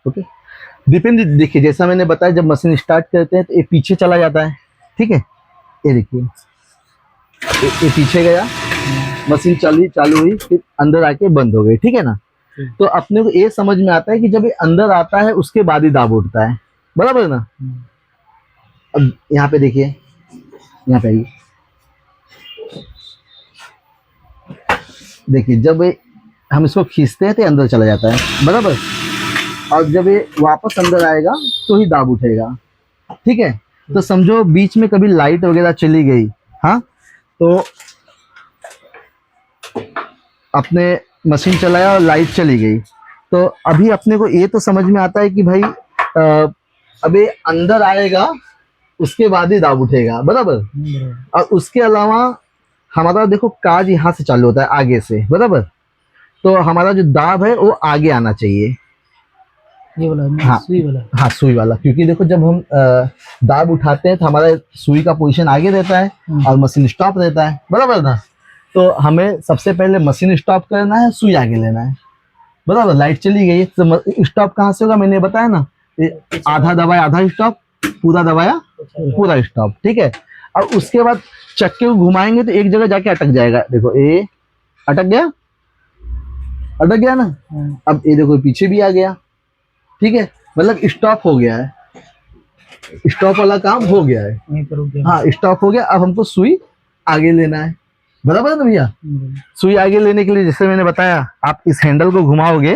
Okay. Depend, देखिए जैसा मैंने बताया, जब मशीन स्टार्ट करते हैं तो ये पीछे चला जाता है, ठीक है। ये देखिए ये पीछे गया, मशीन चालू हुई, फिर अंदर आके बंद हो गई, ठीक है ना। तो अपने को ये समझ में आता है कि जब ये अंदर आता है उसके बाद ही दाब उठता है, बराबर ना। अब यहाँ पे देखिए, यहाँ पे आइए, देखिए जब हम इसको खींचते हैं तो अंदर चला जाता है, बराबर। और जब ये वापस अंदर आएगा तो ही दाब उठेगा, ठीक है। तो समझो बीच में कभी लाइट वगैरह चली गई, हाँ, तो अपने मशीन चलाया और लाइट चली गई, तो अभी अपने को ये तो समझ में आता है कि भाई अब ये अंदर आएगा उसके बाद ही दाब उठेगा, बराबर। और उसके अलावा हमारा देखो काज यहाँ से चालू होता है, आगे से, बराबर। तो हमारा जो दाब है वो आगे आना चाहिए, ये वाला, हाँ सुई वाला। हाँ, सुई वाला, क्योंकि देखो जब हम दाब उठाते हैं तो हमारा सुई का पोजीशन आगे रहता है और मशीन स्टॉप रहता है, बराबर ना। तो हमें सबसे पहले मशीन स्टॉप करना है, सुई आगे लेना है, बराबर। लाइट चली गई तो स्टॉप कहाँ से होगा, मैंने बताया ना, आधा दबाया आधा स्टॉप, पूरा दबाया पूरा स्टॉप, ठीक है। और उसके बाद चक्के को घुमाएंगे तो एक जगह जाके अटक जाएगा, देखो ये अटक गया ना। अब ये देखो पीछे भी आ गया, ठीक है, मतलब स्टॉप हो गया है, स्टॉप वाला काम हो गया है, हाँ स्टॉप हो गया। अब हमको सुई आगे लेना है, बराबर है ना भैया। सुई आगे लेने के लिए जैसे मैंने बताया, आप इस हैंडल को घुमाओगे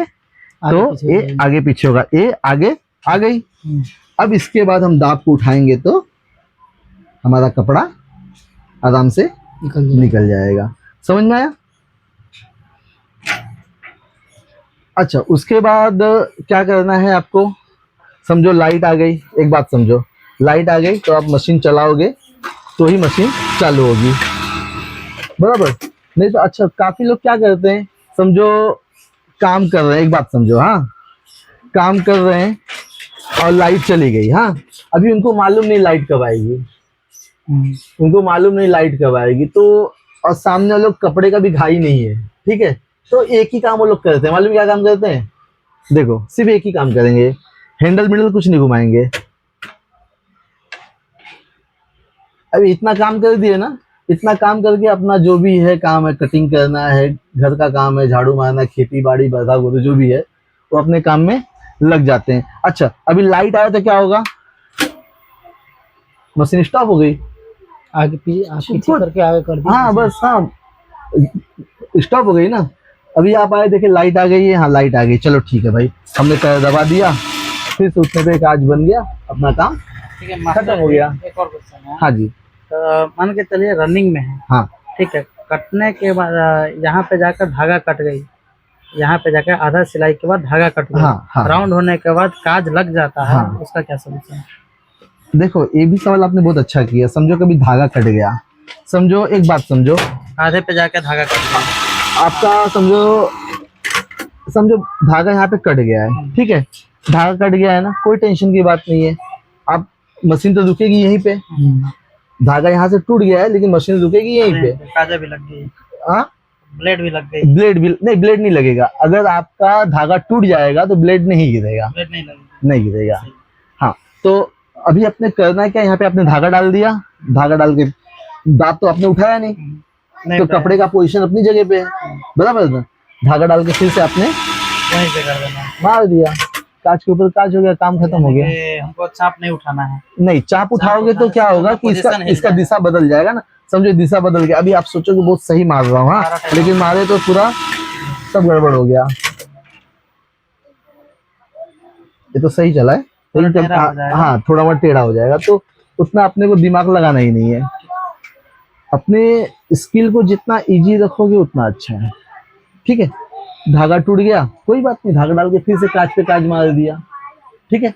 तो ये आगे पीछे होगा, ये आगे आ गई। अब इसके बाद हम दाब को उठाएंगे तो हमारा कपड़ा आराम से निकल जाएगा, समझ में आया। अच्छा, उसके बाद क्या करना है आपको, समझो लाइट आ गई, एक बात समझो, लाइट आ गई तो आप मशीन चलाओगे तो ही मशीन चालू होगी, बराबर। नहीं तो अच्छा, काफी लोग क्या करते हैं, समझो काम कर रहे हैं, एक बात समझो, हाँ काम कर रहे हैं और लाइट चली गई, हाँ, अभी उनको मालूम नहीं लाइट कब आएगी, उनको मालूम नहीं लाइट कब आएगी, तो और सामने लोग कपड़े का भी घाई नहीं है, ठीक है। तो एक ही काम वो लोग करते हैं, मालूम क्या काम करते हैं, देखो सिर्फ एक ही काम करेंगे, हैंडल मिडल कुछ नहीं घुमाएंगे। अभी इतना काम कर दिए ना, इतना काम करके अपना जो भी है काम है, कटिंग करना है, घर का काम है, झाड़ू मारना, खेती बाड़ी बधा गोदा जो भी है, वो अपने काम में लग जाते हैं। अच्छा, अभी लाइट आया तो क्या होगा, मशीन स्टॉप हो गई, आगे पीछे करके आगे कर दिया, हाँ बस, हाँ स्टॉप हो गई ना। अभी आप आए, देखे लाइट आ गई है, हाँ लाइट आ गई, चलो ठीक है भाई, हमने दबा दिया, फिर से उठने पे काज बन गया, अपना काम ठीक है, खत्म हो गया। एक और क्वेश्चन है, हाँ जी, तो मान के चलिए रनिंग में है, हाँ ठीक है, कटने के बाद यहाँ पे जाकर धागा कट गई, यहाँ पे जाकर आधा सिलाई के बाद धागा कट गया, हाँ, राउंड होने के बाद काज लग जाता है, हाँ। उसका क्या सोल्यूशन है। देखो ये भी सवाल आपने बहुत अच्छा किया। समझो कभी धागा कट गया, समझो एक बात समझो, आधे पे जाकर धागा कट गया, आपका समझो धागा यहाँ पे कट गया है, ठीक है, धागा कट गया है ना, कोई टेंशन की बात नहीं है, आप मशीन तो रुकेगी यहीं पे, धागा यहाँ से टूट गया है लेकिन मशीन रुकेगी यहीं पे, काजा भी लग गई, हाँ ब्लेड भी लग गई, ब्लेड नहीं लगेगा, अगर आपका धागा टूट जाएगा तो ब्लेड नहीं गिरेगा, ब्लेड नहीं गिरेगा। हाँ, तो अभी आपने करना क्या, यहाँ पे आपने धागा डाल दिया, धागा डाल के दाब तो आपने उठाया नहीं, तो कपड़े का पोजीशन अपनी जगह पे है, बराबर ना। धागा डाल के फिर से आपने वहीं पे कर देना, मार दिया, कांच के ऊपर कांच हो गया, काम खत्म हो गया। हमको चाप नहीं उठाना है, नहीं, चाप उठाओगे तो क्या होगा कि इसका दिशा बदल जाएगा ना, समझो दिशा बदल गया। अभी आप सोचो कि बहुत सही मार रहा हूँ, हाँ, लेकिन मारे तो पूरा सब गड़बड़ हो गया। ये तो सही चला है, हाँ थोड़ा बहुत टेढ़ा हो जाएगा, तो उतना अपने को दिमाग लगाना ही नहीं है। अपने स्किल को जितना इजी रखोगे उतना अच्छा है, ठीक है। धागा टूट गया, कोई बात नहीं, धागा डाल के फिर से कांच पे कांच मार दिया, ठीक है।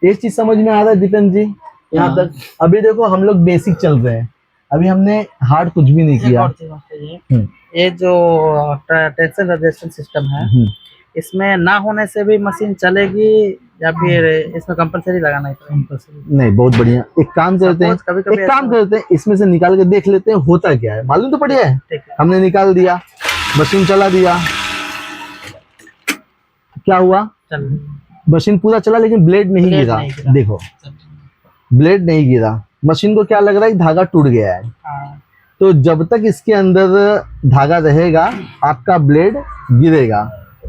ये चीज समझ में आ रहा है दीपेंद्र जी यहाँ तक। अभी देखो हम लोग बेसिक चल रहे हैं, अभी हमने हार्ड कुछ भी नहीं किया। ये जो टेंशन रेजिस्टेंस सिस्टम है, इसमें ना होने से भी मशीन चलेगी या फिर इसमें कंपलसरी लगाना है? नहीं, बहुत बढ़िया, एक काम करते हैं, इसमें से निकाल के देख लेते हैं होता क्या है, मालूम तो बढ़िया है। हमने निकाल दिया, मशीन चला दिया, क्या हुआ, मशीन पूरा चला लेकिन ब्लेड नहीं ब्लेड गिरा। नहीं गिरा। देखो ब्लेड नहीं गिरा, मशीन को क्या लग रहा है कि धागा टूट गया है। हाँ, तो जब तक इसके अंदर धागा रहेगा आपका ब्लेड गिरेगा,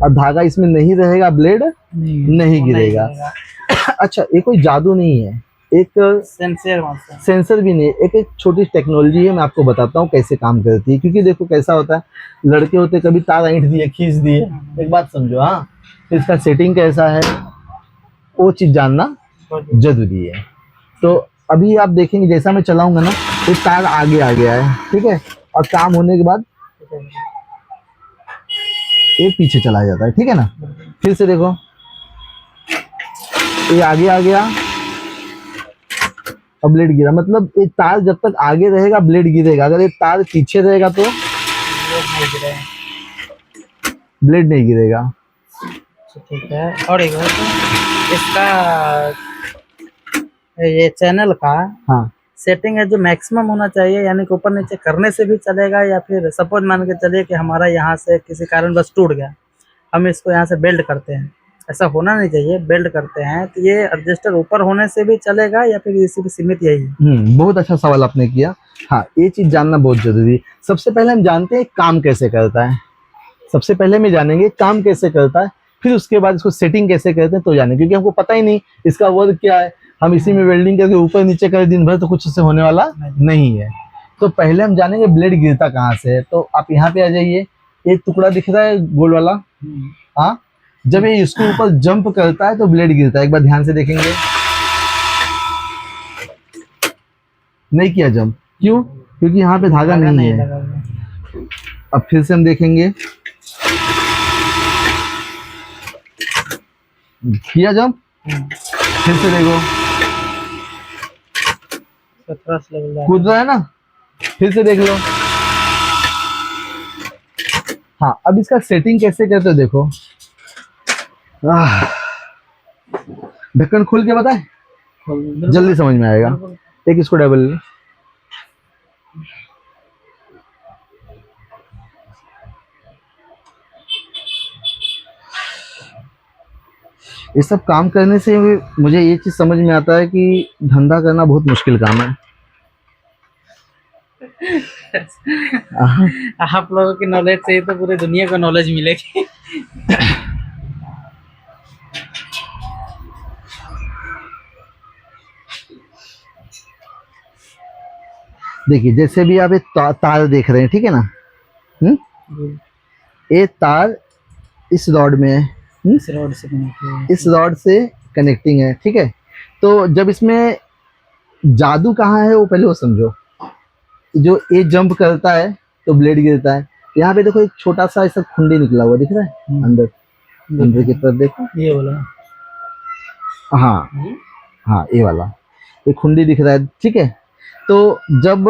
और धागा इसमें नहीं रहेगा ब्लेड नहीं वो गिरेगा। अच्छा, ये कोई जादू नहीं है, एक सेंसर भी नहीं है, एक छोटी टेक्नोलॉजी है। मैं आपको बताता हूँ कैसे काम करती है, क्योंकि देखो कैसा होता है, लड़के होते कभी तार ऐंठ दिए खींच दिए, एक बात समझो। हाँ, तो इसका सेटिंग कैसा है वो चीज़ जानना जरूरी है। तो अभी आप देखेंगे जैसा मैं चलाऊंगा ना, ये तार आगे आ गया है, ठीक है, और काम होने के बाद ये पीछे चला जाता है, ठीक है ना। फिर से देखो, ये आगे आ गया और ब्लेड गिरा, मतलब ये तार जब तक आगे रहेगा ब्लेड गिरेगा, अगर ये तार पीछे रहेगा तो ब्लेड नहीं गिरेगा। ठीक है। और एक बात, इसका ये चैनल का हाँ, सेटिंग है जो मैक्सिमम होना चाहिए, यानी कि ऊपर नीचे करने से भी चलेगा, या फिर सपोज मान के चलिए कि हमारा यहाँ से किसी कारण बस टूट गया, हम इसको यहाँ से बेल्ट करते हैं, ऐसा होना नहीं चाहिए। बेल्ट करते हैं तो ये एडजस्टर ऊपर होने से भी चलेगा या फिर इसी पे सीमित यही है? बहुत अच्छा सवाल आपने किया। हाँ, ये चीज जानना बहुत जरूरी है। सबसे पहले हम जानते हैं काम कैसे करता है, सबसे पहले हम जानेंगे काम कैसे करता है, फिर उसके बाद इसको सेटिंग कैसे करते हैं तो जानेंगे, क्योंकि हमको पता ही नहीं इसका वर्क क्या है। हम इसी में वेल्डिंग करके ऊपर नीचे कर दिन भर तो कुछ उससे होने वाला नहीं है। तो पहले हम जानेंगे ब्लेड गिरता कहाँ से है। तो आप यहाँ पे आ जाइए, एक टुकड़ा दिख रहा है गोल वाला, हाँ, जब ये इसको ऊपर जंप करता है तो ब्लेड गिरता है। एक बार ध्यान से देखेंगे, नहीं किया जंप, क्यों? क्योंकि यहाँ पे धागा नहीं है। अब फिर से हम देखेंगे, किया जंप, फिर से देखो कूद रहा है ना, फिर से देख लो। हाँ, अब इसका सेटिंग कैसे करते हो देखो। ढक्कन खोल के बताए, जल्दी समझ में आएगा। एक इसको डबल, ये सब काम करने से मुझे ये चीज समझ में आता है कि धंधा करना बहुत मुश्किल काम है। आप लोगों की नॉलेज से ही तो पूरी दुनिया को नॉलेज मिलेगी। देखिए, जैसे भी आप एक तार देख रहे हैं, ठीक है ना, ये तार इस रॉड में है, इस रॉड से इस रॉड से कनेक्टिंग है, ठीक है। तो जब इसमें जादू कहाँ है वो पहले वो समझो। जो ये जंप करता है तो ब्लेड गिरता है। यहाँ पे देखो एक छोटा सा ऐसा खुंडी निकला हुआ दिख रहा है अंदर, अंदर की तरफ देखो, ये वाला, हाँ हाँ, ये वाला, ये खुंडी दिख रहा है, ठीक है। तो जब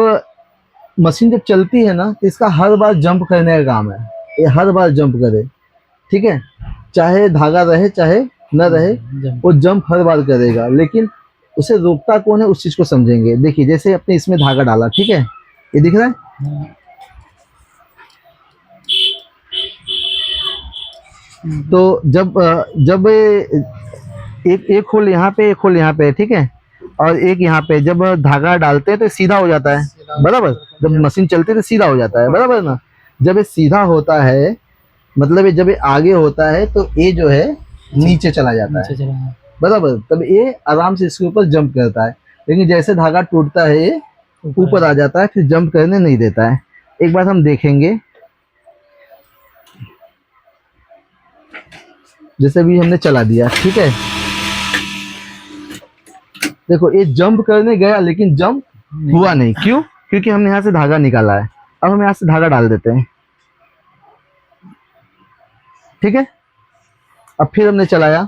मशीन जब चलती है ना, तो इसका हर बार जंप करने का काम है, ये हर बार जंप करे, ठीक है, चाहे धागा रहे चाहे न रहे, वो जंप हर बार करेगा। लेकिन उसे रोकता कौन है उस चीज को समझेंगे। देखिए, जैसे अपने इसमें धागा डाला, ठीक है, ये दिख रहा है, तो जब एक होल यहाँ पे, एक होल यहाँ पे, ठीक है, और एक यहाँ पे, जब धागा डालते हैं तो सीधा हो जाता है, बराबर। जब मशीन चलती है तो सीधा हो जाता है, बराबर ना। जब ये सीधा होता है, मतलब ये जब ये आगे होता है तो ये जो है नीचे चला जाता है, बराबर। तब ये आराम से इसके ऊपर जंप करता है। लेकिन जैसे धागा टूटता है ये ऊपर आ जाता है, फिर जंप करने नहीं देता है। एक बार हम देखेंगे, जैसे भी हमने चला दिया, ठीक है, देखो ये जंप करने गया लेकिन जंप हुआ नहीं। क्यों? क्योंकि हमने यहाँ से धागा निकाला है। अब हम यहाँ से धागा डाल देते हैं, ठीक है। अब फिर हमने चलाया,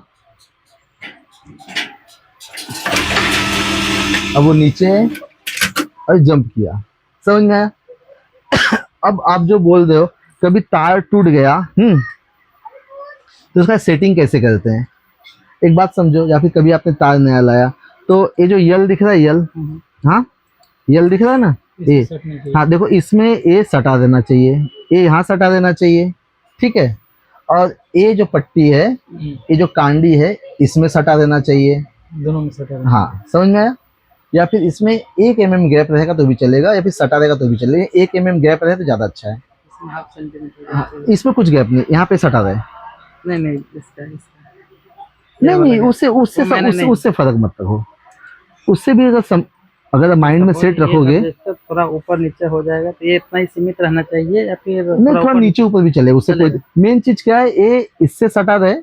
अब वो नीचे है और जंप किया, समझ में आया? अब आप जो बोल रहे हो कभी तार टूट गया, तो उसका सेटिंग कैसे करते हैं, एक बात समझो। या फिर कभी आपने तार नया लाया, तो ये जो यल दिख रहा है, यल, हाँ, यल दिख रहा है ना, ये, हाँ, देखो इसमें ये सटा देना चाहिए, ये यहाँ सटा देना चाहिए, ठीक है। और ये जो पट्टी है, ये जो कांडी है, इसमें सटा देना चाहिए, दोनों में सटा है। हाँ समझ में आया। या फिर इसमें 1 mm गैप रहेगा तो भी चलेगा, या फिर सटा रहेगा तो भी चलेगा। 1 mm गैप रहे तो ज्यादा अच्छा है। इसमें हाफ सेंटीमीटर हाँ, इसमें कुछ गैप नहीं, यहाँ पे सटा रहे। नहीं नहीं इसका नहीं नहीं, वाला उससे उससे वो मैंने उससे नहीं। उससे फर्क मत रखो। उससे भी अगर माइंड में सेट रखोगे, थोड़ा ऊपर नीचे हो जाएगा तो ये इतना ही सीमित रहना चाहिए या फिर नहीं थोड़ा ऊपर नीचे ऊपर भी चले, उससे कोई। चलेगा। मेन चीज क्या है, ये इससे सटा रहे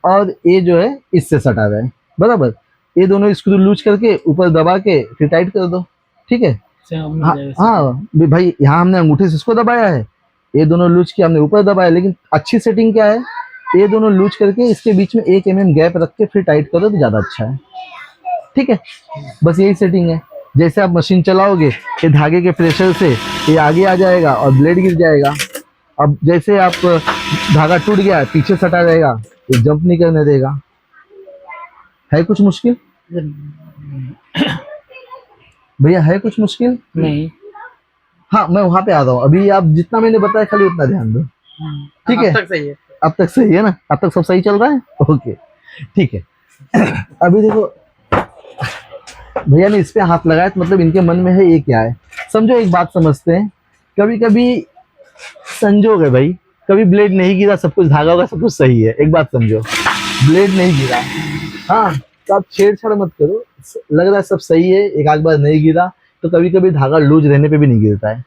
और ये जो है इससे सटा रहे, बराबर। ये दोनों स्क्रू लूज करके ऊपर दबा के फिर टाइट कर दो, ठीक है। हाँ हाँ भाई, यहाँ हमने अंगूठे से इसको दबाया है, ये दोनों लूज किया हमने ऊपर दबाया, लेकिन अच्छी सेटिंग क्या है, ये दोनों लूज करके इसके बीच में 1 mm गैप रख के फिर टाइट करो तो ज्यादा अच्छा है, ठीक है। बस यही सेटिंग है। जैसे आप मशीन चलाओगे, ये धागे के प्रेशर से ये आगे आ जाएगा और ब्लेड गिर जाएगा। अब जैसे आप धागा टूट गया, पीछे सटा रहेगा, ये जंप नहीं करने देगा। है कुछ मुश्किल भैया, है कुछ मुश्किल? नहीं। हाँ मैं वहां पे आ रहा हूँ, अभी आप जितना मैंने बताया खाली उतना ध्यान दो, ठीक है। अब तक सही है। अब तक सही है ना, अब तक सब सही चल रहा है, ओके ठीक है। अभी देखो भैया ने इस पे हाथ लगाया तो मतलब इनके मन में है ये क्या है। समझो एक बात समझते हैं, कभी कभी संजोग है भाई, कभी ब्लेड नहीं गिरा, सब कुछ धागा होगा, सब कुछ सही है। एक बात समझो, ब्लेड नहीं गिरा, हाँ तो आप छेड़छाड़ मत करो, लग रहा है सब सही है, एक आध बार नहीं गिरा, तो कभी कभी धागा लूज रहने पे भी नहीं गिरता है,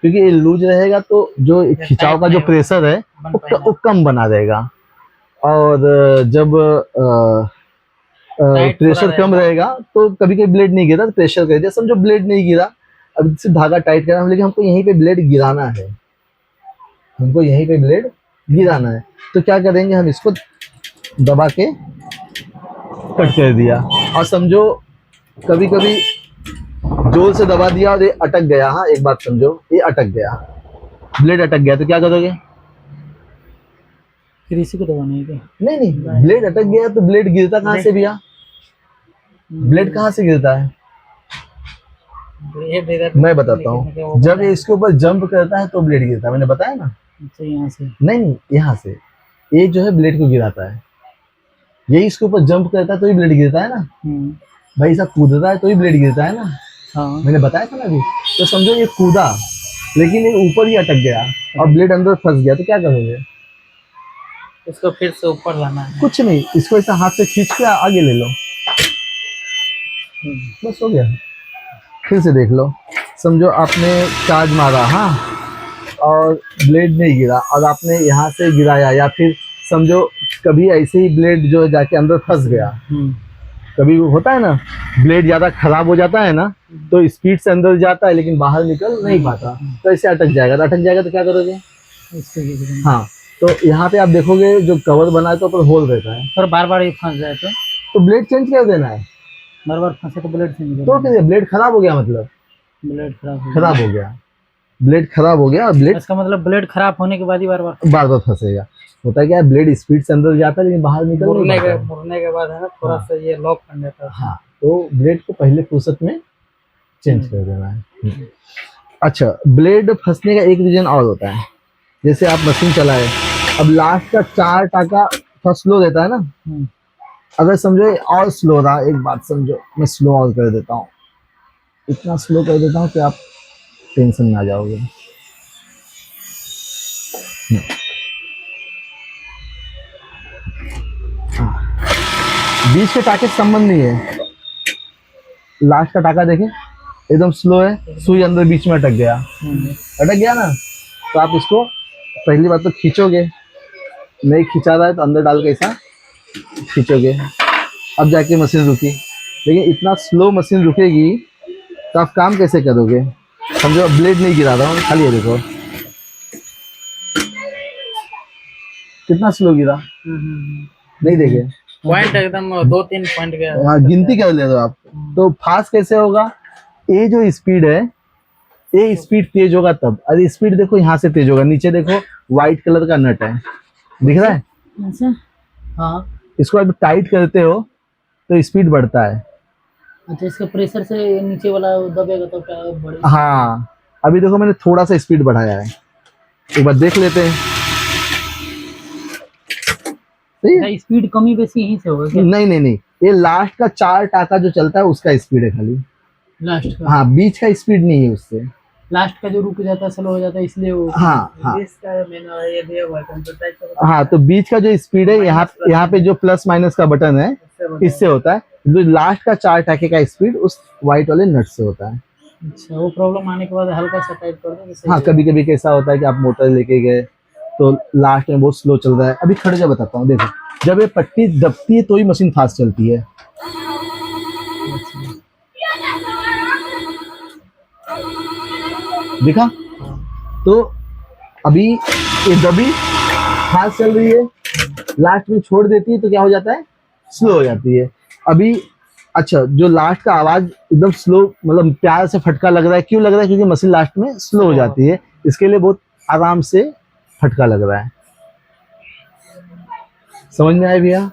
क्योंकि ये लूज रहेगा तो जो खिंचाव का जो प्रेशर है वो कम बना रहेगा, और जब प्रेशर कम रहेगा तो कभी कभी ब्लेड नहीं गिरा तो प्रेशर कर दिया। समझो ब्लेड नहीं गिरा, अब सिर्फ धागा टाइट करना, लेकिन हमको यहीं पे ब्लेड गिराना है, हमको यहीं पे ब्लेड गिराना है, तो क्या करेंगे, हम इसको दबा के कट कर दिया। और समझो कभी कभी जोर से दबा दिया और ये अटक गया, हाँ एक बात समझो, ये अटक गया, ब्लेड अटक गया, तो क्या करोगे? फिर इसी को दबाना है क्या? नहीं नहीं, ब्लेड अटक गया तो ब्लेड गिरता कहाँ से भैया? ब्लेड कहाँ से गिरता है? मैं बताता हूँ, जब ये इसके ऊपर जंप करता है तो ब्लेड गिरता है, मैंने बताया ना। यहाँ से नहीं नहीं, यहाँ से ये जो है ब्लेड को गिराता है, यही इसके ऊपर जंप करता है तो ही ब्लेड गिरता है ना भाई, ऐसा कूदता है तो ही ब्लेड गिरता है ना। हाँ। मैंने बताया था ना अभी। तो समझो ये कूदा लेकिन ये ऊपर ही अटक गया और ब्लेड अंदर फंस गया, तो क्या करोगे? इसको फिर से ऊपर लाना है। कुछ नहीं, इसको ऐसा हाथ से खींच के आगे ले लो, बस हो गया। फिर से देख लो, समझो आपने चार्ज मारा, हाँ, और ब्लेड नहीं गिरा, और आपने यहाँ से गिराया, या फिर समझो कभी ऐसे ही ब्लेड जो है जाके अंदर फंस गया, कभी होता है ना, ब्लेड ज्यादा खराब हो जाता है ना, तो स्पीड से अंदर जाता है लेकिन बाहर निकल नहीं पाता, तो ऐसे अटक जाएगा, तो अटक जाएगा तो क्या करोगे? हाँ, तो यहाँ पे आप देखोगे जो कवर बना है तो ऊपर होल रहता है, और बार बार ये फंस जाए तो ब्लेड चेंज कर देना है। बार बार फंसे तो ब्लेड चेंज तो फिर ब्लेड खराब हो गया, मतलब ब्लेड खराब हो गया, ब्लेड खराब हो गया, और ब्लेड इसका मतलब ब्लेड खराब होने के बाद ही बार बार फंसेगा। होता है क्या, ब्लेड स्पीड से अंदर जाता है लेकिन बाहर निकल नहीं पाता। मुड़ने के बाद है ना, थोड़ा सा ये लॉक कर देता है। हाँ, तो ब्लेड को पहले फुर्सत में चेंज कर देना है। अच्छा, ब्लेड फंसने का एक रीजन और होता है, जैसे आप मशीन चलाए, अब लास्ट का 4 टाका थोड़ा स्लो रहता है ना, अगर समझो और स्लो रहा, एक बात समझो, मैं स्लो और कर देता हूँ, इतना स्लो कर देता हूँ कि आप टेंशन में आ जाओगे। बीच के टाके से संबंध नहीं है, लास्ट का टाका देखें एकदम स्लो है, सुई अंदर बीच में अटक गया ना, तो आप इसको पहली बात तो खींचोगे, नहीं खींचा रहा है तो अंदर डाल के ऐसा खींचोगे, अब जाके मशीन रुकी। लेकिन इतना स्लो मशीन रुकेगी तो आप काम कैसे करोगे? समझो ब्लेड नहीं गिरा रहा हूँ, खाली है देखो कितना स्लो गिरा, नहीं देखे पॉइंट एकदम 2-3 पॉइंट के, हाँ गिनती कर ले दो आप। तो फास्ट कैसे होगा? ये जो स्पीड है, ये स्पीड तेज होगा तब, अरे स्पीड देखो यहाँ से तेज होगा, नीचे देखो व्हाइट कलर का नट है, दिख रहा है? अच्छा, हाँ। इसको अब टाइट करते हो तो स्पीड बढ़ता है। अच्छा, इसका प्रेशर से नीचे वाला दबेगा तो क्या बढ़ेगा? हाँ, अभी देखो मैंने थोड़ा सा स्पीड बढ़ाया है, एक बार देख लेते हैं। सही है? स्पीड कमी बेसी यहीं से होगा क्या? नहीं नहीं नहीं, ये लास्ट का 4 टाका जो चलता है उसका स्पीड है खाली। लास्ट का, हाँ, बीच का स्पीड नहीं है उससे। लास्ट का जो रुक जाता है स्लो हो जाता है इसलिए वो। हाँ हाँ इसका मैंने ये दिया हुआ है कंप्यूटर हाँ, तो बीच का जो स्पीड है यहाँ पे जो प्लस माइनस का बटन है इससे होता है। जो लास्ट का 4 टाके का स्पीड उस व्हाइट वाले नट से होता है। अच्छा, वो प्रॉब्लम आने के बाद हल्का सा टाइट कर दो तो हाँ, कभी कभी कैसा होता है कि आप मोटर लेके गए तो लास्ट में बहुत स्लो चल रहा है। अभी खड़े जा बताता हूँ, देखो जब ये पट्टी दबती है तो ही मशीन फास्ट चलती है। देखा? तो अभी ये दबी फास्ट चल रही है, लास्ट में छोड़ देती है तो क्या हो जाता है, स्लो हो जाती है। अभी अच्छा, जो लास्ट का आवाज एकदम स्लो, मतलब प्यार से फटका लग रहा है, क्यों लग रहा है? क्योंकि मशीन लास्ट में स्लो हो जाती है, इसके लिए बहुत आराम से फटका लग रहा है। समझ में आया भैया?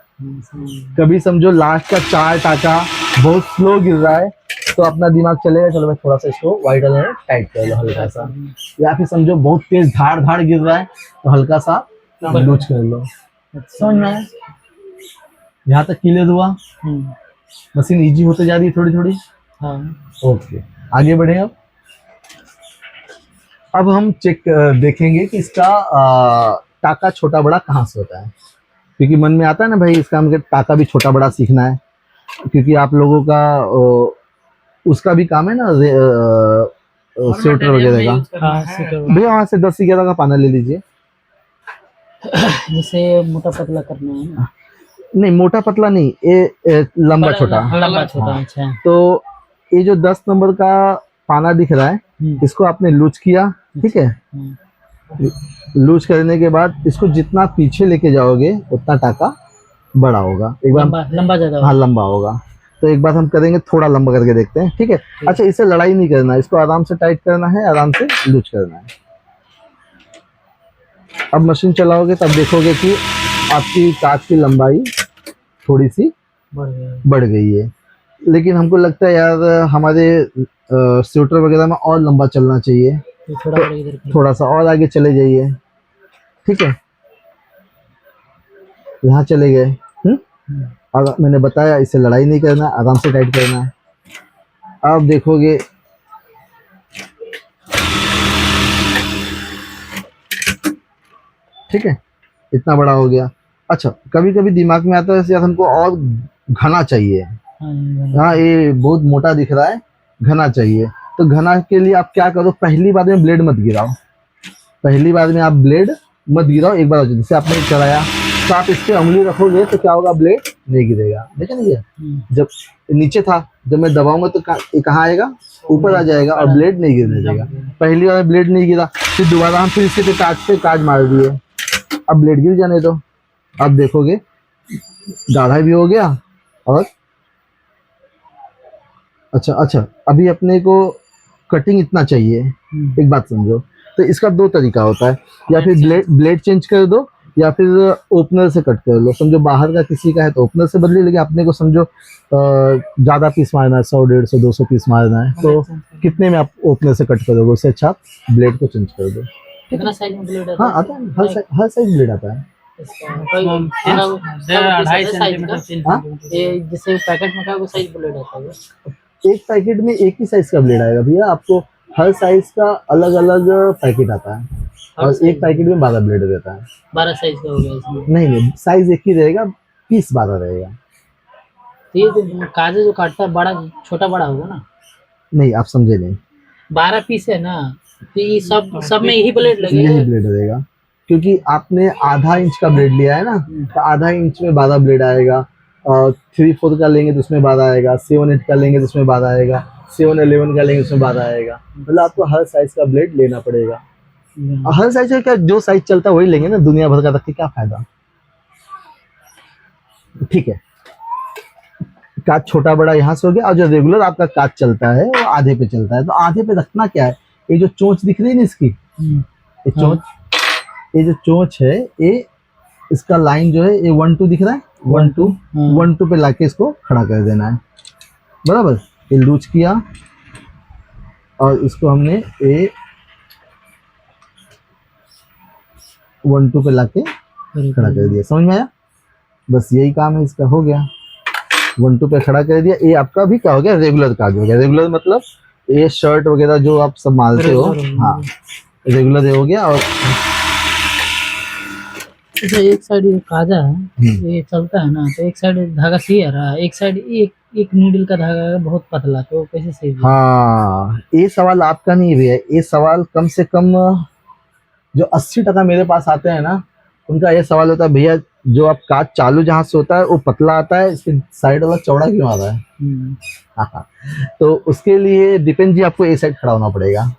कभी समझो लास्ट का 4 टाका बहुत स्लो गिर रहा है तो अपना दिमाग चलेगा, चलो मैं थोड़ा सा इसको वाइड वाला टाइट कर लो हल्का सा। या फिर समझो बहुत तेज धाड़ धाड़ गिर रहा है तो हल्का सा लूज कर लो। समझ में आया? यहाँ तक क्लियर हुआ? मशीन इजी होते जा रही है थोड़ी थोड़ी। हाँ, ओके, आगे बढ़े। अब हम चेक देखेंगे कि इसका टाका छोटा बड़ा कहाँ से होता है, क्योंकि मन में आता है ना भाई इसका हमको टाका भी छोटा बड़ा सीखना है, क्योंकि आप लोगों का उसका भी काम है ना स्वेटर वगैरह का। भैया वहाँ से 10-11 का पाना ले लीजिए। जैसे मोटा पतला करना है ना? नहीं, मोटा पतला नहीं, ये लंबा छोटा। लंबा छोटा, अच्छा। तो ये जो 10 नंबर का पाना दिख रहा है इसको आपने लूज किया, ठीक है? लूज करने के बाद इसको जितना पीछे लेके जाओगे उतना टाका बड़ा होगा। एक बार लंबा ज्यादा, हाँ लंबा होगा। तो एक बार हम करेंगे, थोड़ा लंबा करके देखते हैं, ठीक है? अच्छा, इससे लड़ाई नहीं करना है, इसको आराम से टाइट करना है, आराम से लूज करना है। अब मशीन चलाओगे तब देखोगे कि आपकी कांच की लंबाई थोड़ी सी बढ़ गई है, लेकिन हमको लगता है यार हमारे स्वेटर वगैरह में और लंबा चलना चाहिए, थोड़ा सा और आगे चले जाइए, ठीक है? यहाँ चले गए। और मैंने बताया इससे लड़ाई नहीं करना, आराम से टाइट करना है। अब देखोगे ठीक है, इतना बड़ा हो गया। अच्छा, कभी कभी दिमाग में आता है यार हमको और घना चाहिए। हाँ, ये बहुत मोटा दिख रहा है, घना चाहिए। तो घना के लिए आप क्या करो, पहली बार में ब्लेड मत गिराओ, पहली बार में आप ब्लेड मत गिराओ। एक बार जैसे आपने चलाया तो आप इस पे उंगली रखोगे तो क्या होगा, ब्लेड नहीं गिरेगा। देखा नहीं है? जब नीचे था, जब मैं दबाऊंगा तो कहाँ आएगा, ऊपर आ जाएगा और ब्लेड नहीं गिरने देगा। पहली बार ब्लेड नहीं गिरा, फिर दोबारा हम फिर इसके काज मार दिए, अब ब्लेड गिर जाने दो। अब देखोगे गाढ़ा भी हो गया। और अच्छा, अभी अपने को कटिंग इतना चाहिए। एक बात समझो, तो इसका 2 तरीका होता है, या फिर ब्लेड चेंज कर दो या फिर ओपनर से कट कर लो। समझो बाहर का किसी का है तो ओपनर से बदले, लेकिन अपने को समझो ज़्यादा पीस मारना है, 100, 150, 200 पीस मारना है, तो कितने में आप ओपनर से कट करोगे, उससे अच्छा आप ब्लेड को चेंज कर दो। कितना साइज में ब्लेड हाँ आता है, हर साइज ब्लेड आता है। 2.5 सेंटीमीटर। ये जैसे पैकेट में का वो साइज ब्लेड आता है? एक पैकेट में एक ही साइज का ब्लेड आएगा भैया, आपको हर साइज का अलग अलग पैकेट आता है, और एक पैकेट में 12 ब्लेड रहता है। 12 साइज का हो गया इसमें? नहीं, साइज एक ही रहेगा, पीस 12 रहेगा। तो ये जो कागज जो काटता है बड़ा छोटा बड़ा होगा ना? नहीं, आप समझे नहीं, 12 पीस है ना, तो ये सब में यही ब्लेड लगेगा? यही ब्लेड रहेगा, क्योंकि आपने आधा इंच का ब्लेड लिया है ना, तो आधा इंच में 12 ब्लेड आएगा। 3/4 का लेंगे तो उसमें 12 आएगा, 7/8 का लेंगे तो उसमें 12 आएगा, 7/11 का लेंगे उसमें 12 आएगा। मतलब आपको हर साइज का ब्लेड लेना पड़ेगा। हर साइज का क्या, जो साइज चलता है वही लेंगे ना, दुनिया भर का रख के क्या फायदा। ठीक है, काज छोटा बड़ा यहाँ से हो गया। और जो रेगुलर आपका काज चलता है वो आधे पे चलता है, तो आधे पे रखना क्या है, ये जो चोंच दिख रही है ना इसकी, ये जो चोंच है, ये इसका लाइन जो है ये 1-2 दिख रहा है, 1-2 पे लाके इसको खड़ा कर देना है, बराबर। ये लूज किया और इसको हमने ये 1-2 पे लाके खड़ा कर दिया। समझ में आया? बस यही काम है इसका, हो गया। 1 2 पे खड़ा कर दिया। ये आपका भी क्या हो गया, रेगुलर काज हो गया। रेगुलर मतलब ये शर्ट वगैरह जो आप सब मालते हो, Regular हो हाँ रेगुलर ये हो गया। और अच्छा, एक साइड ये काजा है, ये चलता है ना, तो एक साइड धागा सही आ रहा है, एक साइड एक एक नीडल का धागा है बहुत पतला, तो कैसे सही होगा? हाँ, ये सवाल आपका नहीं भैया, ये सवाल कम से कम जो 80% मेरे पास आते हैं ना, उनका ये सवाल होता है, भैया जो आप काज चालू जहाँ से होता है वो पतला आता है, इसके साइड वाला चौड़ा क्यों आ रहा है? हाँ, तो उसके लिए दीपेन जी आपको ए साइड खड़ा होना पड़ेगा।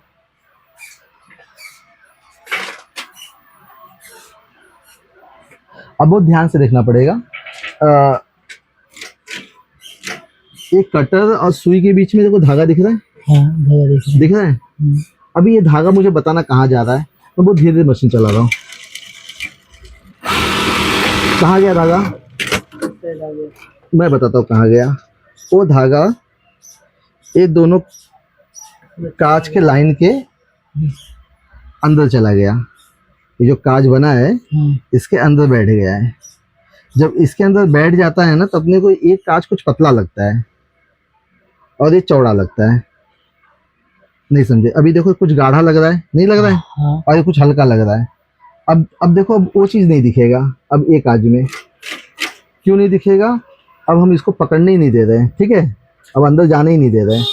अब बहुत ध्यान से देखना पड़ेगा। एक कटर और सुई के बीच में देखो धागा दिख रहा है, हाँ धागा दिख रहा है। अभी ये धागा मुझे बताना कहाँ जा रहा है, मैं बहुत धीरे धीरे मशीन चला रहा हूँ। कहाँ गया धागा, मैं बताता हूँ कहाँ गया। वो धागा ये दोनों कांच के लाइन के अंदर चला गया। ये जो कांच बना है इसके अंदर बैठ गया है। जब इसके अंदर बैठ जाता है ना, तो अपने को एक कांच कुछ पतला लगता है और ये चौड़ा लगता है। नहीं समझे? अभी देखो कुछ गाढ़ा लग रहा है, नहीं लग रहा है? हाँ। और ये कुछ हल्का लग रहा है। अब देखो, अब वो चीज़ नहीं दिखेगा। अब एक कांच में क्यों नहीं दिखेगा? अब हम इसको पकड़ने ही नहीं दे रहे हैं, ठीक है? अब अंदर जाने ही नहीं दे रहे हैं।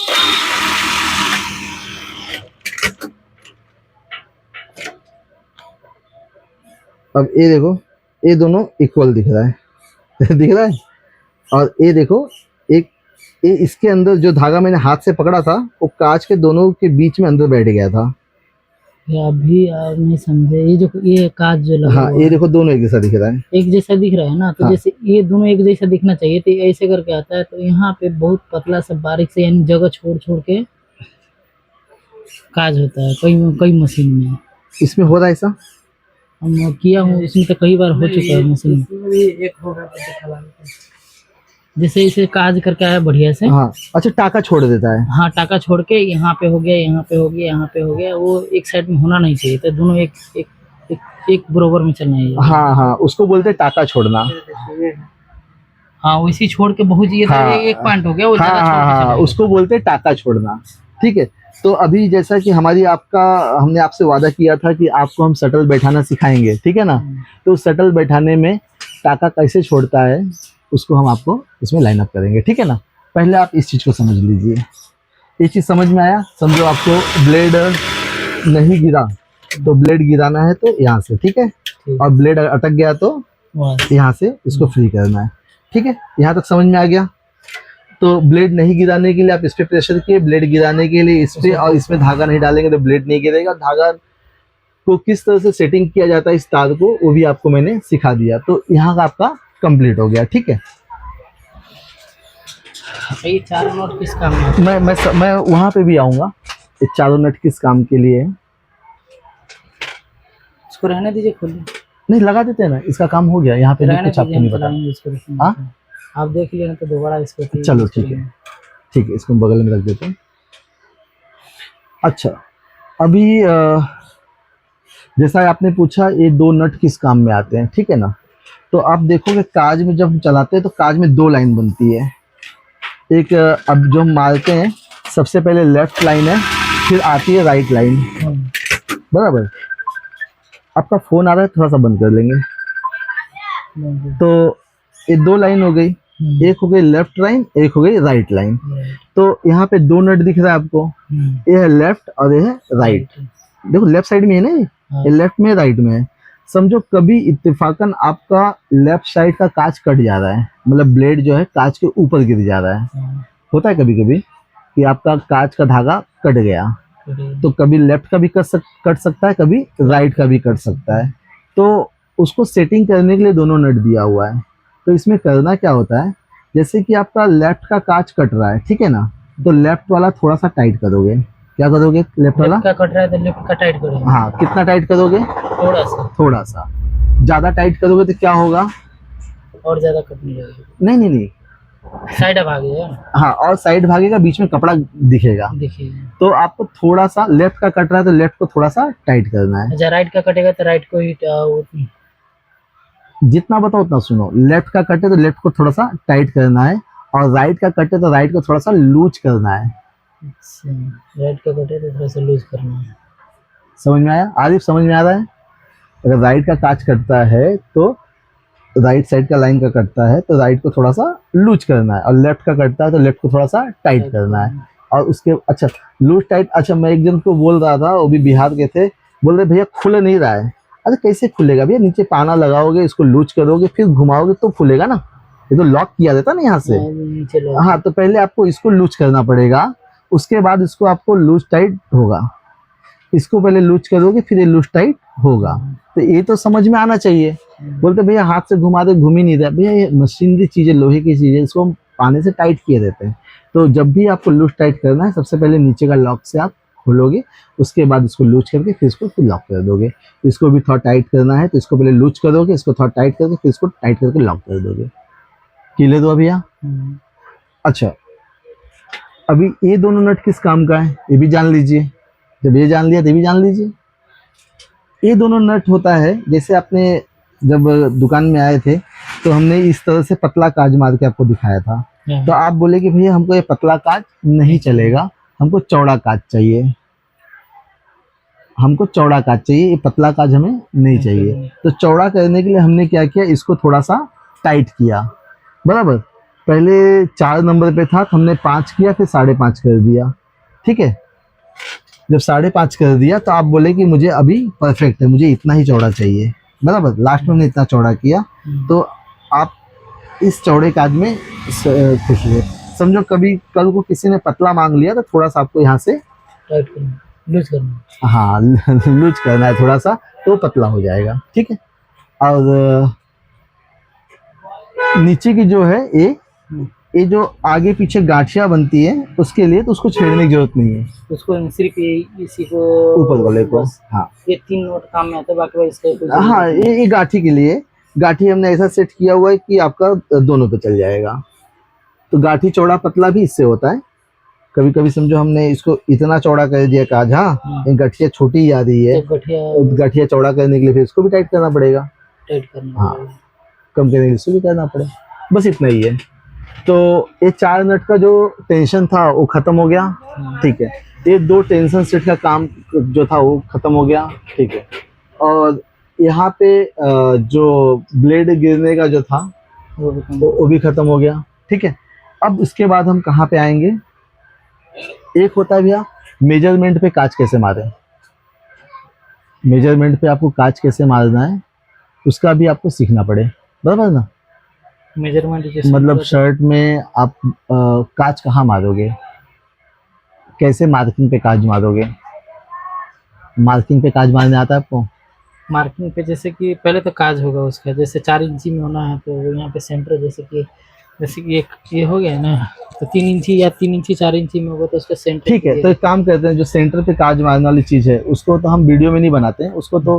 अब ये देखो, ये दोनों इक्वल दिख रहा है दिख रहा है। और ये देखो, एक ये इसके अंदर जो धागा मैंने हाथ से पकड़ा था, वो कांच के दोनों के बीच में अंदर बैठ गया था। ये अभी आप नहीं समझे, ये जो ये काज जो लगा हाँ, हुआ ये है, देखो दोनों एक जैसा दिख रहा है। एक जैसा दिख रहा है ना, तो हाँ। जैसे ये दोनों एक जैसा दिखना चाहिए, तो ये ऐसे करके आता है, तो यहाँ पे बहुत पतला सा बारीक से, यानी जगह छोड़ छोड़ के काज होता है कई कई मशीन में। इसमें हो रहा है ऐसा? हम किया हूँ, इसमें तो कई बार हो चुका है मशीन में। जैसे इसे काज करके आया बढ़िया से, हाँ, अच्छा टाका छोड़ देता है। हाँ टाका छोड़ के यहाँ पे हो गया, यहाँ पे हो गया, यहाँ पे हो गया, वो एक साइड में होना नहीं चाहिए, तो दोनों एक एक एक, एक बराबर में चलना चाहिए। हाँ हाँ, उसको बोलते हैं टाका छोड़ना। हाँ वैसे छोड़ के बहुत ये तो हाँ, एक पॉइंट हो गया, वो हाँ ज्यादा छोड़ हाँ के हाँ, चलेगा। उसको बोलते हैं टाका छोड़ना, ठीक है। तो अभी जैसा कि हमने आपसे वादा किया था कि आपको हम शटल बैठाना सिखाएंगे, ठीक है ना? तो शटल बैठाने में टाका कैसे छोड़ता है उसको हम आपको इसमें लाइन अप करेंगे, ठीक है ना? पहले आप इस चीज़ को समझ लीजिए। ये चीज़ समझ में आया? समझो आपको ब्लेड नहीं गिरा तो ब्लेड गिराना है तो यहाँ से, ठीक है? और ब्लेड अटक गया तो यहाँ से इसको फ्री करना है, ठीक है? यहाँ तक समझ में आ गया? तो ब्लेड नहीं गिराने के लिए आप इस पे प्रेशर किए, ब्लेड गिराने के लिए इस पे, और इसमें धागा नहीं डालेंगे तो ब्लेड नहीं गिरेगा। धागा को किस तरह से सेटिंग किया जाता है इस तार को, वो भी आपको मैंने सिखा दिया। तो यहाँ का आपका कंप्लीट हो गया, ठीक है? ये चार नोट किस काम में? मैं वहाँ पे भी आऊँगा। ये चारों नट किस काम के लिए है? इसको रहने दीजिए खुले, नहीं लगा देते हैं ना, इसका काम हो गया। यहाँ पे भी रहने कुछ आपको दीजिए, नहीं हम पता। चलाएंगे इसको। हाँ? आप देख लेना तो दोबारा इसको चलो ठीक है, ठीक है, इसको बगल में रख देते हैं। अच्छा, अभी जैसा आपने पूछा ये दो नट किस काम में आते हैं, ठीक है ना? तो आप देखोगे काज में जब हम चलाते हैं तो काज में दो लाइन बनती है। एक अब जो हम मारते हैं, सबसे पहले लेफ्ट लाइन है, फिर आती है राइट लाइन, बराबर? आपका फोन आ रहा है, थोड़ा सा बंद कर लेंगे। तो ये दो लाइन हो गई, एक हो गई लेफ्ट लाइन, एक हो गई राइट लाइन। तो यहाँ पे दो नट दिख रहा है आपको, ये है लेफ्ट और ये है राइट। देखो लेफ्ट साइड में है ना, ये लेफ्ट में राइट में है। समझो कभी इत्तेफाकन आपका लेफ्ट साइड का कांच कट जा रहा है, मतलब ब्लेड जो है कांच के ऊपर गिर जा रहा है। होता है कभी कभी कि आपका कांच का धागा कट गया, तो कभी लेफ्ट का भी कट सकता है, कभी राइट का भी कट सकता है। तो उसको सेटिंग करने के लिए दोनों नट दिया हुआ है। तो इसमें करना क्या होता है, जैसे कि आपका लेफ्ट का कांच कट रहा है, ठीक है ना? तो लेफ्ट वाला थोड़ा सा टाइट करोगे। क्या करोगे? लेफ्ट वाला का कट रहा है तो लेफ्ट का टाइट करोगे। हाँ, कितना टाइट करोगे? थोड़ा सा। ज्यादा टाइट करोगे तो क्या होगा? और ज्यादा कटने लगेगा। नहीं, साइड भागेगा। हाँ, और साइड भागेगा, बीच में कपड़ा दिखेगा। तो आपको थोड़ा सा, लेफ्ट का कट रहा है तो लेफ्ट को थोड़ा सा टाइट करना है। अच्छा, राइट का कटेगा तो राइट को ही जितना बताओ उतना सुनो। लेफ्ट का कट है तो लेफ्ट को थोड़ा सा टाइट करना है, और राइट का कट है तो राइट को थोड़ा सा लूज करना है। अच्छा, राइट का कटे तो थोड़ा सा लूज करना है। समझ में आया आरिफ? समझ में आ रहा है? अगर राइट का काज कटता है तो राइट साइड का लाइन का कटता है तो राइट को थोड़ा सा लूज करना है, और लेफ्ट का कटता है तो लेफ्ट को थोड़ा सा टाइट करना है। और उसके अच्छा लूज टाइट। अच्छा, मैं एक जन को बोल रहा था, वो भी बिहार के थे, बोल रहे भैया खुल नहीं रहा है। अरे कैसे खुलेगा भैया? नीचे पाना लगाओगे, इसको लूज करोगे, फिर घुमाओगे तो खुलेगा ना। ये तो लॉक किया रहता ना यहाँ से। नीचे लो। हाँ, तो पहले आपको इसको लूज करना पड़ेगा, उसके बाद इसको आपको लूज टाइट होगा। इसको पहले लूज करोगे फिर ये लूज टाइट होगा। तो ये तो समझ में आना चाहिए। बोलते भैया हाथ से घुमा दे, घूम ही नहीं रहा। भैया ये मशीनरी चीज़ है, लोहे की चीज़ है, इसको हम पानी से टाइट किए रहते हैं। तो जब भी आपको लूज टाइट करना है, सबसे पहले नीचे का लॉक से आप खोलोगे, उसके बाद इसको लूज करके फिर इसको फिर लॉक कर दोगे। इसको भी थोड़ा टाइट करना है तो इसको पहले लूज करोगे, इसको थोड़ा टाइट करके फिर इसको टाइट करके लॉक कर दोगे। क्लियर हुआ भैया? अच्छा, अभी ये दोनों नट किस काम का है ये भी जान लीजिए। जब ये जान लिया तो ये भी जान लीजिए। ये दोनों नट होता है, जैसे आपने जब दुकान में आए थे तो हमने इस तरह से पतला काज मार के आपको दिखाया था, तो आप बोले कि भैया हमको ये पतला काज नहीं चलेगा, हमको चौड़ा काज चाहिए, हमको चौड़ा काज चाहिए, ये पतला काज हमें नहीं चाहिए। तो चौड़ा करने के लिए हमने क्या किया, इसको थोड़ा सा टाइट किया। बराबर, पहले 4 नंबर पे था तो हमने 5 किया, फिर 5.5 कर दिया। ठीक है, जब 5.5 कर दिया तो आप बोले कि मुझे अभी परफेक्ट है, मुझे इतना ही चौड़ा चाहिए। बराबर, लास्ट में हमने इतना चौड़ा किया। तो आप इस चौड़े काज में खुश हुए। समझो कभी कल को किसी ने पतला मांग लिया तो थोड़ा सा आपको यहाँ से टाइट करना, लूज करना। हाँ लूज करना है थोड़ा सा, तो पतला हो जाएगा। ठीक है, और नीचे की जो है ये जो आगे पीछे गांठिया बनती है उसके लिए तो उसको छेड़ने की जरूरत नहीं है, उसको सिर्फ इसी को ऊपर वाले को। हाँ ये 3 नोट काम में आता है, बाकी इसका कुछ हाँ, ये गांठी के लिए। गांठी हमने ऐसा सेट किया हुआ है कि आपका दोनों पे चल जाएगा। तो गांठी चौड़ा पतला भी इससे होता है। कभी कभी समझो हमने इसको इतना चौड़ा कर दिया काज, हाँ ये गठिया छोटी आ रही है, गठिया चौड़ा करने के लिए फिर इसको भी टाइट करना पड़ेगा, टाइट करना। हाँ कम करने के लिए इसको भी करना पड़ेगा। बस इतना ही है। तो ये 4 नट का जो टेंशन था वो खत्म हो गया। ठीक है, ये 2 टेंशन सेट का काम जो था वो खत्म हो गया। ठीक है, और यहाँ पे जो ब्लेड गिरने का जो था वो भी खत्म हो गया। ठीक है, अब इसके बाद हम कहाँ पे आएंगे, एक होता है भैया मेजरमेंट पे काज कैसे मारे। मेजरमेंट पे आपको काज कैसे मारना है उसका भी आपको सीखना पड़े। बराबर ना? मेजरमेंट मतलब शर्ट में आप काज कहाँ मारोगे, कैसे मार्किंग पे काज मारोगे। मार्किंग पे काज मारने आता है आपको? मार्किंग पे जैसे कि पहले तो काज होगा उसका, जैसे 4 इंची में होना है तो यहाँ पे सेंटर जैसे कि एक ये हो गया ना, तो 3 इंची या 3 इंची 4 इंची में होगा तो उसका सेंटर। ठीक है, तो एक काम करते हैं, जो सेंटर पे काज मारने वाली चीज है उसको तो हम वीडियो में नहीं बनाते हैं, उसको तो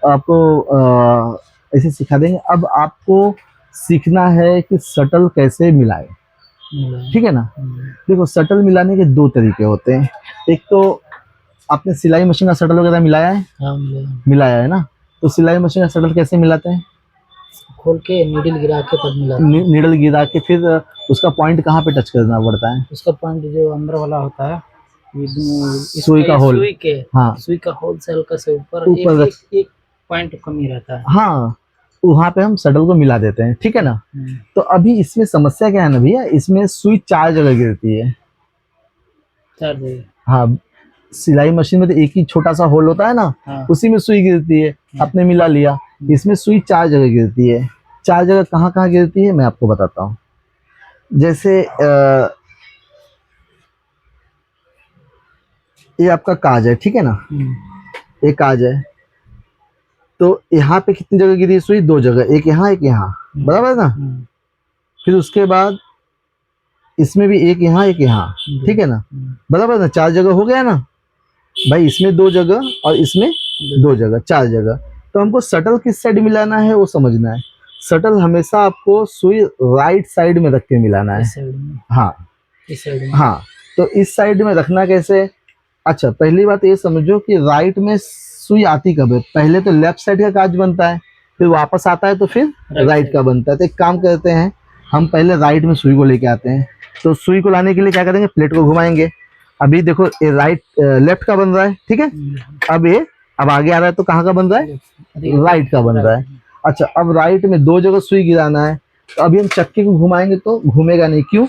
आपको ऐसे सिखा देंगे। अब आपको सीखना है कि शटल कैसे मिलाए। ठीक है ना? देखो, शटल मिलाने के 2 तरीके होते हैं। एक तो आपने सिलाई मशीन का शटल वगैरह मिलाया है? हाँ, मिलाया है ना? तो सिलाई मशीन का शटल कैसे मिलाते हैं? खोल के नीडल गिरा के तब मिलाते हैं। नीडल गिरा के फिर उसका पॉइंट कहाँ पे टच करना पड़ता है? उसका पॉइंट जो अंदर वाला होता है, सुई का होल। सुई के, हाँ, सुई का होल से हल्का से ऊपर एक पॉइंट कमी रहता है। हाँ, वहाँ पे हम शटल को मिला देते हैं। ठीक है ना? तो अभी इसमें समस्या क्या है ना भैया, इसमें सुई 4 जगह गिरती है। 4 जगह? हाँ, सिलाई मशीन में तो एक ही छोटा सा होल होता है ना, हाँ। उसी में सुई गिरती है। आपने मिला लिया, इसमें सुई 4 जगह गिरती है। 4 जगह कहाँ कहाँ गिरती है मैं आपको बताता हूँ। जैसे ये आपका काज है, ठीक है ना, ये काज है, तो यहाँ पे कितनी जगह गिरी है सुई? 2 जगह, एक यहाँ एक यहाँ। बराबर ना? फिर उसके बाद इसमें भी एक यहाँ एक यहाँ। ठीक है ना? बराबर ना? 4 जगह हो गया ना भाई, इसमें 2 जगह और इसमें 2 जगह, 4 जगह। तो हमको शटल किस साइड मिलाना है वो समझना है। शटल हमेशा आपको सुई राइट साइड में रख के मिलाना है। हाँ, इस साइड में। हाँ, तो इस साइड में रखना कैसे? अच्छा, पहली बात ये समझो कि राइट में सुई आती कब है? पहले तो लेफ्ट साइड का काज बनता है, फिर वापस आता है तो फिर राइट का बनता है। तो एक काम करते हैं, हम पहले राइट में सुई को लेके आते हैं। तो सुई को लाने के लिए क्या करेंगे, प्लेट को घुमाएंगे। अभी देखो ये राइट लेफ्ट का बन रहा है, ठीक है। अब आगे आ रहा है तो कहाँ का बन रहा है, राइट का बन रहा है। अच्छा, अब राइट में 2 जगह सुई गिराना है। तो अभी हम चक्के को घुमाएंगे तो घूमेगा नहीं, क्यों,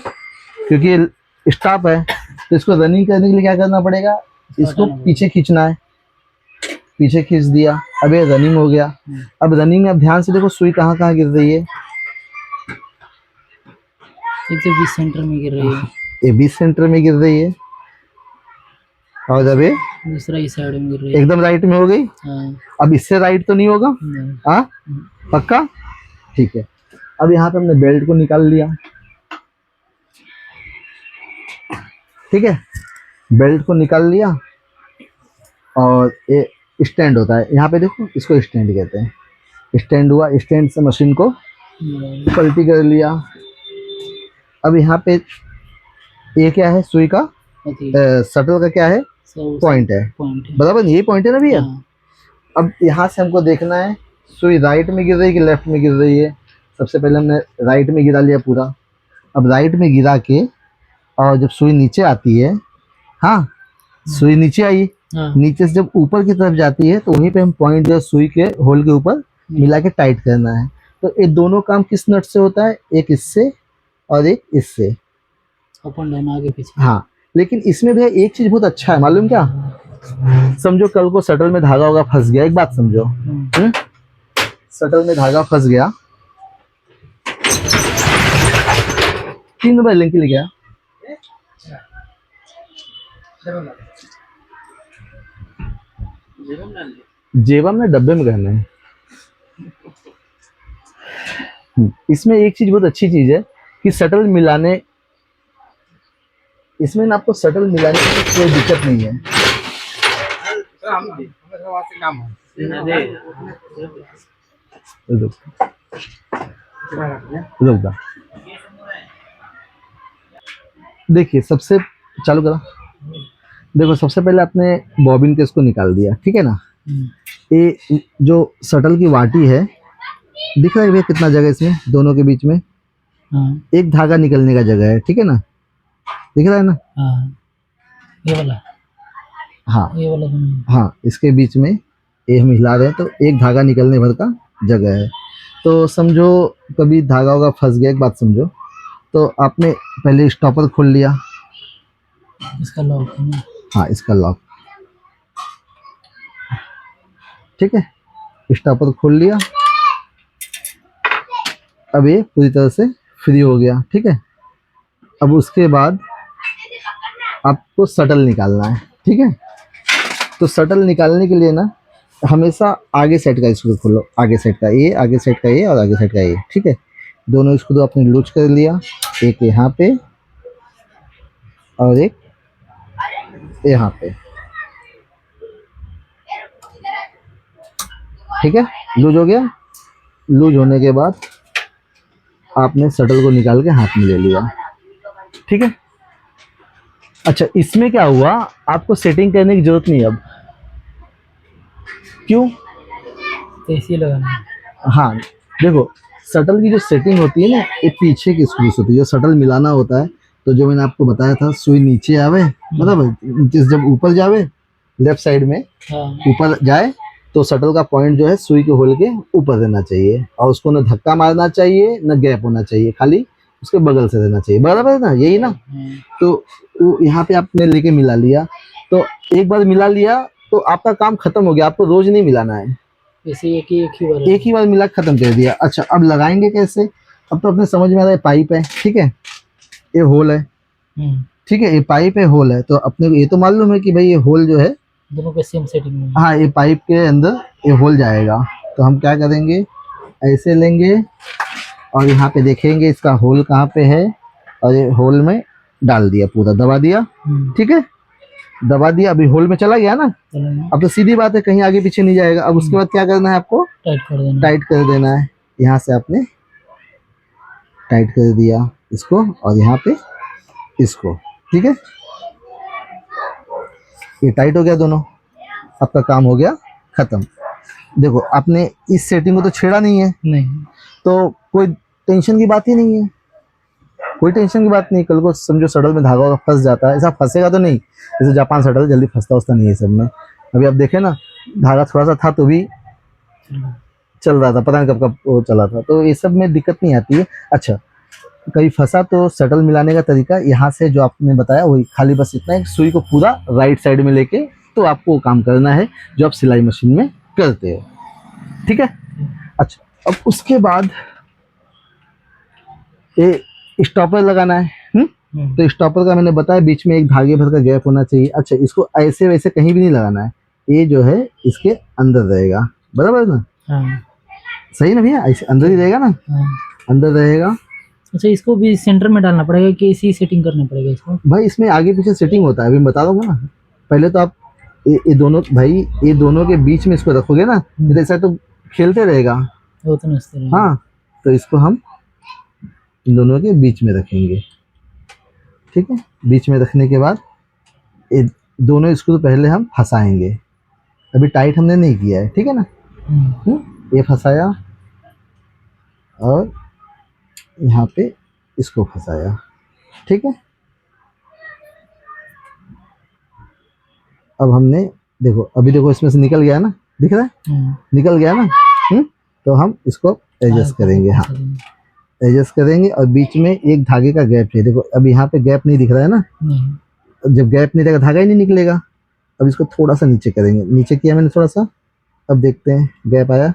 क्योंकि ये स्टॉप है। तो इसको रनिंग करने के लिए क्या करना पड़ेगा, इसको पीछे खींचना है। पीछे खींच दिया, अब ये रनिंग हो गया। अब रनिंग में अब ध्यान से देखो सुई कहाँ कहाँ गिर रही है, 120 सेंटर में गिर रही है, ये 20 सेंटर में गिर रही है। और जब ये दूसरा इस साइड में गिर रही है, एकदम राइट में हो गई। अब इससे राइट तो नहीं होगा, हाँ पक्का, ठीक है। अब यहाँ पे हमने बेल्ट को निकाल लिया, ठीक है, बेल्ट को निकाल लिया। और ये स्टैंड होता है, यहाँ पे देखो इसको स्टैंड कहते हैं। स्टैंड हुआ, स्टैंड से मशीन को पलटी कर लिया। अब यहाँ पे ये क्या है, सुई का शटल का क्या है, पॉइंट है, बराबर, यही पॉइंट है ना भैया। अब यहाँ से हमको देखना है सुई राइट में गिर रही है कि लेफ्ट में गिर रही है। सबसे पहले हमने राइट में गिरा लिया पूरा। अब राइट में गिरा के और जब सुई नीचे आती है, हाँ सुई नीचे आई, नीचे से जब ऊपर की तरफ जाती है तो वहीं पे हम पॉइंट जो सुई के होल के ऊपर मिला के टाइट करना है। तो ये दोनों काम किस नट से होता है, एक इससे और एक इससे, अप एंड डाउन आगे पीछे। हाँ, लेकिन इसमें भैया एक चीज बहुत अच्छा है, मालूम क्या, समझो कल को शटल में धागा होगा फंस गया, एक बात समझो, शटल में धागा फंस गया, 3 नंबर लिंक ले गया, जेबा में डब्बे में कहना है। इसमें एक चीज बहुत अच्छी चीज है कि शटल मिलाने, इसमें ना आपको शटल मिलाने में कोई दिक्कत नहीं है। देखिए सबसे चालू करा, देखो सबसे पहले आपने बॉबिन के इसको निकाल दिया, ठीक है ना। ये जो शटल की वाटी है, दिख रहा है भैया कितना जगह इसमें दोनों के बीच में, एक धागा निकलने का जगह है, ठीक है ना, दिख रहा है ना, ये वाला, हाँ ये वाला, हाँ इसके बीच में ये हम हिला रहे हैं तो एक धागा निकलने भर का जगह है। तो समझो कभी धागा होगा फंस गया, एक बात समझो, तो आपने पहले स्टॉपर खोल लिया, इसका लॉक, हाँ इसका लॉक, ठीक है, स्टॉपर खोल लिया। अब ये पूरी तरह से फ्री हो गया, ठीक है। अब उसके बाद आपको शटल निकालना है, ठीक है। तो शटल निकालने के लिए ना हमेशा आगे साइड का स्क्रू खोलो, आगे साइड का ये, आगे साइड का ये और आगे साइड का ये, ठीक है। दोनों स्क्रू आपने लूज कर लिया, एक यहाँ पे और एक यहाँ पे, ठीक है, लूज हो गया। लूज होने के बाद आपने शटल को निकाल के हाथ में ले लिया, ठीक है। अच्छा, इसमें क्या हुआ, आपको सेटिंग करने की जरूरत नहीं अब, क्यों, ऐसे लगाना, हाँ देखो शटल की जो सेटिंग होती है ना, ये पीछे की स्क्रू होती है, जो शटल मिलाना होता है। तो जो मैंने आपको बताया था, सुई नीचे आवे, मतलब नीचे से जब ऊपर जावे, लेफ्ट साइड में ऊपर जाए तो शटल का पॉइंट जो है सुई के होल के ऊपर रहना चाहिए, और उसको न धक्का मारना चाहिए न गैप होना चाहिए, खाली उसके बगल से रहना चाहिए, बराबर है ना, यही ना। तो वो यहाँ पे आपने लेके मिला लिया, तो एक बार मिला लिया तो आपका काम खत्म हो गया, आपको रोज नहीं मिलाना है, ऐसे एक ही बार मिला खत्म कर दिया। अच्छा, अब लगाएंगे कैसे, अब तो अपने समझ में आ रहा है, पाइप है, ठीक है, ये होल है, ठीक है, ये पाइप है, होल है। तो अपने को ये तो मालूम है कि भाई ये होल जो है दोनों के सेम सेटिंग में, हाँ ये पाइप के अंदर ये होल जाएगा। तो हम क्या करेंगे, ऐसे लेंगे और यहाँ पे देखेंगे इसका होल कहाँ पे है, और ये होल में डाल दिया, पूरा दबा दिया, ठीक है, दबा दिया। अभी होल में चला गया ना, अब तो सीधी बात है, कहीं आगे पीछे नहीं जाएगा। अब उसके बाद क्या करना है, आपको टाइट कर देना है। यहाँ से आपने टाइट कर दिया इसको, और यहाँ पे इसको, ठीक है, ये टाइट हो गया दोनों, आपका काम हो गया खत्म। देखो आपने इस सेटिंग को तो छेड़ा नहीं है, नहीं। तो कोई टेंशन की बात ही नहीं है, कोई टेंशन की बात नहीं। कल को समझो सडल में धागा फंस जाता है, ऐसा फंसेगा तो नहीं, जैसे जापान सडल जल्दी फंसता उस्ता नहीं है सब में। अभी आप देखें ना, धागा थोड़ा सा था तो भी चल रहा था, पता नहीं कब कब वो चला था, तो ये सब में दिक्कत नहीं आती है। अच्छा, कहीं फंसा तो शटल मिलाने का तरीका यहाँ से जो आपने बताया वही, खाली बस इतना है, सुई को पूरा राइट साइड में लेके तो आपको काम करना है जो आप सिलाई मशीन में करते हो, ठीक है। अच्छा, अब उसके बाद ये स्टॉपर लगाना है। तो स्टॉपर का मैंने बताया बीच में एक धागे भर का गैप होना चाहिए। अच्छा, इसको ऐसे वैसे कहीं भी नहीं लगाना है, ये जो है इसके अंदर रहेगा, बराबर ना? हाँ। सही ना भैया, ऐसे अंदर ही रहेगा ना? हाँ। अंदर रहेगा। अच्छा, इसको भी सेंटर में डालना पड़ेगा कि इसी सेटिंग करना पड़ेगा इसको? भाई इसमें आगे पीछे सेटिंग होता है, अभी मैं बता दूंगा ना। पहले तो आप ये दोनों, भाई ये दोनों के बीच में इसको रखोगे ना, तो ऐसा तो खेलते रहेगा। वो तो नसते रहेगा। हाँ, तो इसको हम इन दोनों के बीच में रखेंगे, ठीक है। बीच में रखने के बाद ये दोनों स्क्रू पहले हम फंसाएंगे, अभी टाइट हमने नहीं किया है, ठीक है ना। ये फंसाया और यहाँ पे इसको फंसाया, ठीक है। अब हमने देखो, अभी देखो इसमें से निकल गया ना, दिख रहा है निकल गया ना। तो हम इसको एडजस्ट करेंगे, हाँ एडजस्ट करेंगे। और बीच में एक धागे का गैप है, देखो अब यहाँ पे गैप नहीं दिख रहा है ना, जब गैप नहीं रहेगा धागा ही नहीं निकलेगा। अब इसको थोड़ा सा नीचे करेंगे, नीचे किया मैंने थोड़ा सा, अब देखते हैं गैप आया,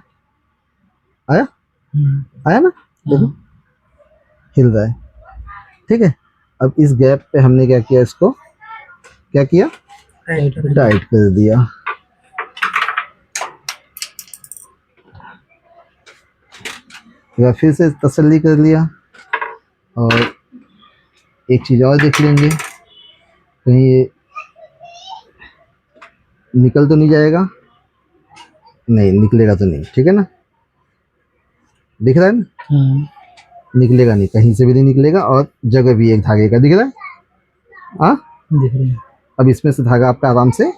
आया आया ना, देखो हिल रहा है, ठीक है। अब इस गैप पे हमने क्या किया, इसको क्या किया, टाइट कर दिया। या फिर से तसल्ली कर लिया। और एक चीज़ और देख लेंगे, कहीं ये निकल तो नहीं जाएगा, नहीं निकलेगा तो नहीं, ठीक है ना, दिख रहा है ना। निकलेगा नहीं, कहीं से भी नहीं निकलेगा। और जगह भी एक धागे का दिख रहा है, हाँ दिख रही है। अब इसमें से धागा आपका आराम से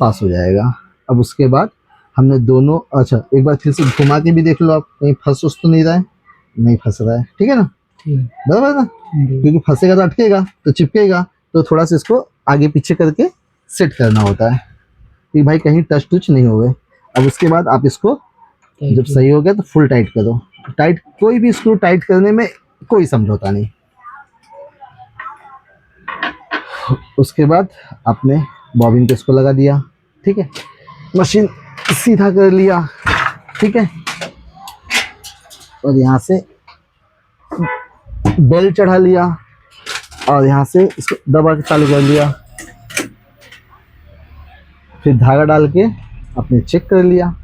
पास हो जाएगा। अब उसके बाद हमने दोनों, अच्छा एक बार फिर से घुमा के भी देख लो आप, कहीं फंस तो नहीं रहा है, नहीं फंस रहा है, ठीक है ना, बराबर ना। क्योंकि फंसेगा तो अटकेगा, तो चिपकेगा, तो थोड़ा सा इसको आगे पीछे करके सेट करना होता है कि भाई कहीं टच टुच नहीं हो गए। अब उसके बाद आप इसको जब सही हो गया तो फुल टाइट करो। टाइट, कोई भी स्क्रू टाइट करने में कोई समझौता नहीं। उसके बाद आपने बॉबिन पे इसको लगा दिया, ठीक है, मशीन सीधा कर लिया, ठीक है। और यहाँ से बेल्ट चढ़ा लिया और यहाँ से इसको दबा के चालू कर लिया, फिर धागा डाल के आपने चेक कर लिया।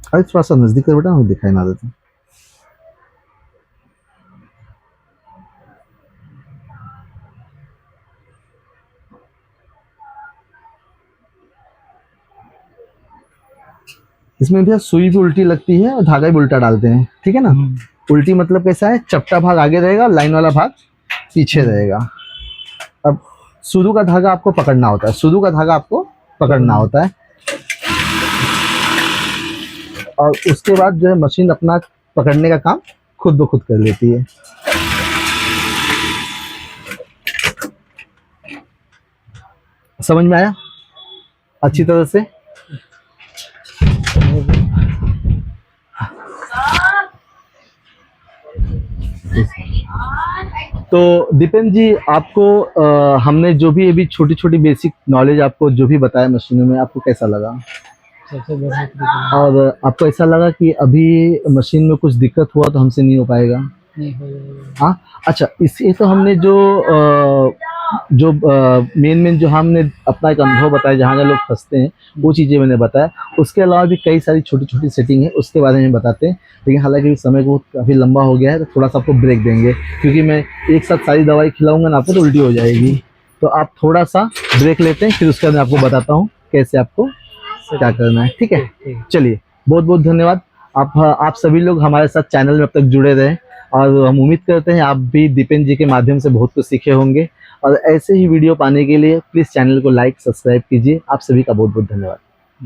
अरे थोड़ा सा नजदीक कर बेटा, हमें दिखाई ना देता। इसमें भैया सुई भी उल्टी लगती है और धागा भी उल्टा डालते हैं, ठीक है ना। उल्टी मतलब कैसा है, चपटा भाग आगे रहेगा, लाइन वाला भाग पीछे रहेगा। अब शुरू का धागा आपको पकड़ना होता है, शुरू का धागा आपको पकड़ना होता है, और उसके बाद जो है मशीन अपना पकड़ने का काम खुद ब खुद कर लेती है। समझ में आया अच्छी तरह से? तो दीपेन जी, आपको हमने जो भी अभी छोटी छोटी बेसिक नॉलेज आपको जो भी बताया मशीनों में, आपको कैसा लगा? सबसे बढ़िया। और आपको ऐसा लगा कि अभी मशीन में कुछ दिक्कत हुआ तो हमसे नहीं हो पाएगा? नहीं हो जाएगा। हाँ, अच्छा, इससे तो हमने जो मेन जो हमने अपना एक अनुभव बताया जहाँ लोग फंसते हैं, वो चीज़ें मैंने बताया। उसके अलावा भी कई सारी छोटी छोटी सेटिंग है, उसके बारे में बताते हैं। लेकिन हालांकि समय को काफ़ी लंबा हो गया है, तो थोड़ा सा आपको ब्रेक देंगे, क्योंकि मैं एक साथ सारी दवाई खिलाऊंगा ना आपको तो उल्टी हो जाएगी। तो आप थोड़ा सा ब्रेक लेते हैं, फिर उसके बाद मैं आपको बताता हूँ कैसे आपको से क्या करना है, ठीक है। ठीक। चलिए, बहुत बहुत धन्यवाद। आप सभी लोग हमारे साथ चैनल में अब तक जुड़े रहे, और हम उम्मीद करते हैं आप भी दीपेन जी के माध्यम से बहुत कुछ सीखे होंगे। और ऐसे ही वीडियो पाने के लिए प्लीज़ चैनल को लाइक सब्सक्राइब कीजिए। आप सभी का बहुत बहुत धन्यवाद।